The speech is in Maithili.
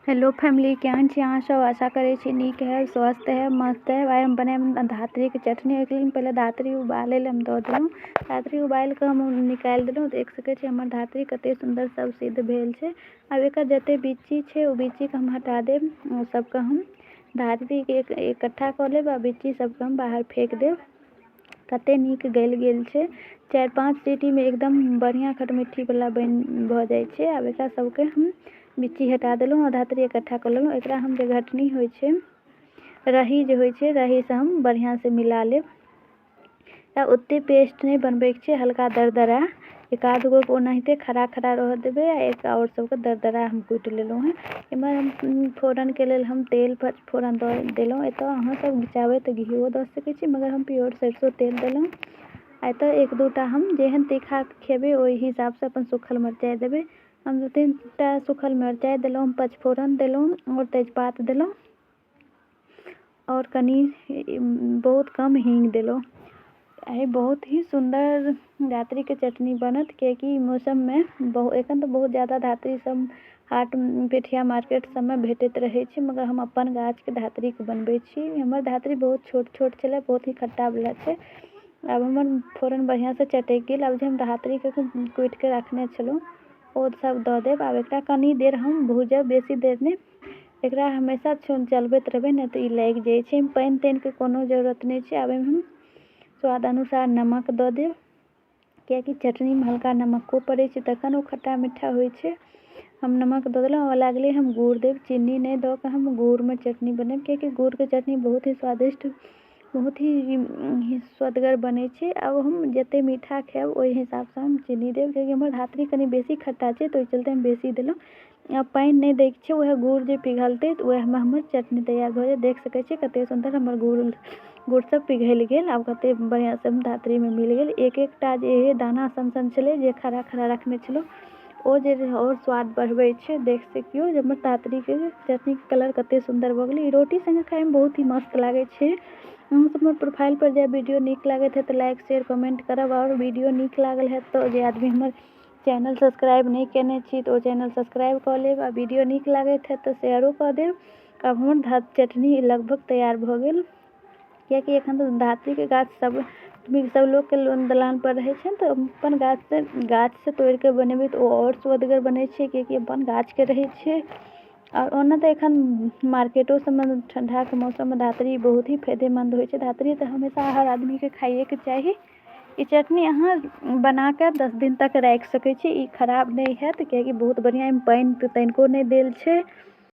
हेलो फैमिली, केहन छी अहाँ सब। आशा करै छी नीक है, स्वस्थ है, मस्त है। आइ हम बनाएब धात्री के चटनी। ओहिके लेल पहिले धात्री उबालै लए हम दऽ देलहुँ। धात्री उबालि कऽ हम निकालि देलहुँ। देख सकै छी हमर धात्री कतेक सुन्दर सब सिद्ध भेल छै। आब एकर जतेक बिच्ची छै ओ बिच्चीके हम हटा देब। ओ सबके हम धात्रीके इकट्ठा कऽ लेब आ बिच्ची सबके हम बाहर फेंक देब। कतेक नीक गलि गेल छै। 4-5 सीटीमे एकदम बढ़िआँ खटमिट्ठीवला भऽ जाइ छै। आब एकरा सबके हम बिच्ची हटा देलहुँ आ धात्री इकट्ठा कऽ लेलहुँ। एकरा हम जे घटनी होइ छै, रही जे होइ छै, रहीसँ हम बढ़िआँसँ मिला लेब। आ ओतेक पेस्ट नहि बनबैके छै, हल्का दरदरा। एक आध गो ओनाहिते खड़ा खड़ा रह देबै आ एक और सबके दरदरा हम कुटि लेलहुँ हँ। एम्हर हम फोरनके लेल हम तेल फोरन दऽ देलहुँ। एतऽ अहाँसब चाहबै तऽ घिओ दऽ सकै छी, मगर हम प्योर सरिसो तेल देलहुँ। आ एतऽ 1-2टा हम जेहन तीखा खेबै ओहि हिसाबसँ अपन सूखल मिरचाइ देबै। हम 2-3टा सूखल मिरचाइ देलहुँ, पचफोरन देलहुँ और तेजपात देलहुँ और कनि बहुत कम हींग देलहुँ। आइ बहुत ही सुन्दर धात्रीके चटनी बनत, किएकि मौसममे एखन तऽ बहुत ज़्यादा धात्री सब हाट पेठिया मार्केट सबमे भेटैत रहै छै, मगर हम अपन गाछके धात्रीके बनबै छी। हमर धात्री बहुत छोट छोट छलै, बहुत ही खट्टावला छै। आब हमर फोरन बढ़िआँसँ चटकि गेल। आब जे हम धात्रीके कुटिके रखने छलहुँ ओ सब दऽ देब। आब एकरा कनि देर हम भूजब, बेसी देर नहि। एकरा हमेशा चलबैत रहबै, नहि तऽ ई लागि जाइ छै। पानि तानिके कोनो जरूरत नहि छै। आब हम स्वाद अनुसार नमक दऽ देब, किएकि चटनीमे हल्का नमको पड़ै छै तखन ओ खट्टा मीठा होइ छै। हम नमक दऽ देलहुँ। लागलै हम गुड़ देब, चीनी नहि दऽ कऽ हम गुड़मे चटनी बनाएब, किएकि गुड़के चटनी बहुत ही स्वादिष्ट, बहुत ही स्वदगर बनै छै। आब हम जतेक मीठा खाएब ओहि हिसाबसँ हम चीनी देब, किएकि हमर धात्री कनि बेसी खट्टा छै तऽ ओहि चलते हम बेसी देलहुँ। आब पानि नहि दैके छै, वएह गुड़ जे पिघलतै तऽ वएहमे हमर चटनी तैयार भऽ जाएत। देख सकै छी कतेक सुन्दर हमर गुड़ सब पिघलि गेल। आब कतेक बढ़िआँसँ हम धात्रीमे मिल गेल। एक-एकटा जे दाना सन छलै जे खड़ा खड़ा रखने छलहुँ ओ जे और स्वाद बढ़बै छै। देख सकियौ जे हमर धात्रीके चटनीके कलर कतेक सुन्दर भऽ गेलै। ई रोटी सङ्गे खाइमे बहुत ही मस्त लागै छै। अहाँसब हमर प्रोफाइलपर जे वीडियो नीक लागैत है तऽ लाइक शेयर कमेंट करब। और वीडियो नीक लागल है तऽ जे आदमी हमर चैनल सब्सक्राइब नहि केने छी तऽ ओ चैनल सब्सक्राइब कऽ लेब। आ वीडियो नीक लागैत है तऽ शेयरो कऽ देब। आब हमर चटनी लगभग तैयार भऽ गेल, किएकि एखन तऽ धात्रीके गाछ सब लोकके दलानपर रहै छै तऽ अपन गाछसँ तोड़िके बनेबै तऽ ओ और स्वदगर बनै छै, किएकि अपन गाछके रहै छै। और ओना तऽ एखन मार्केटो सबमे ठण्डाके मौसममे धात्री बहुत ही फायदेमंद होइ छै। धात्री तऽ हमेशा हर आदमीके खाइएके चाही। ई चटनी अहाँ बनाके 10 दिन तक राखि सकै छी, ई खराब नहि हैत, किएकि बहुत बढ़िआँ। एहिमे पानि तनिको नहि देल छै।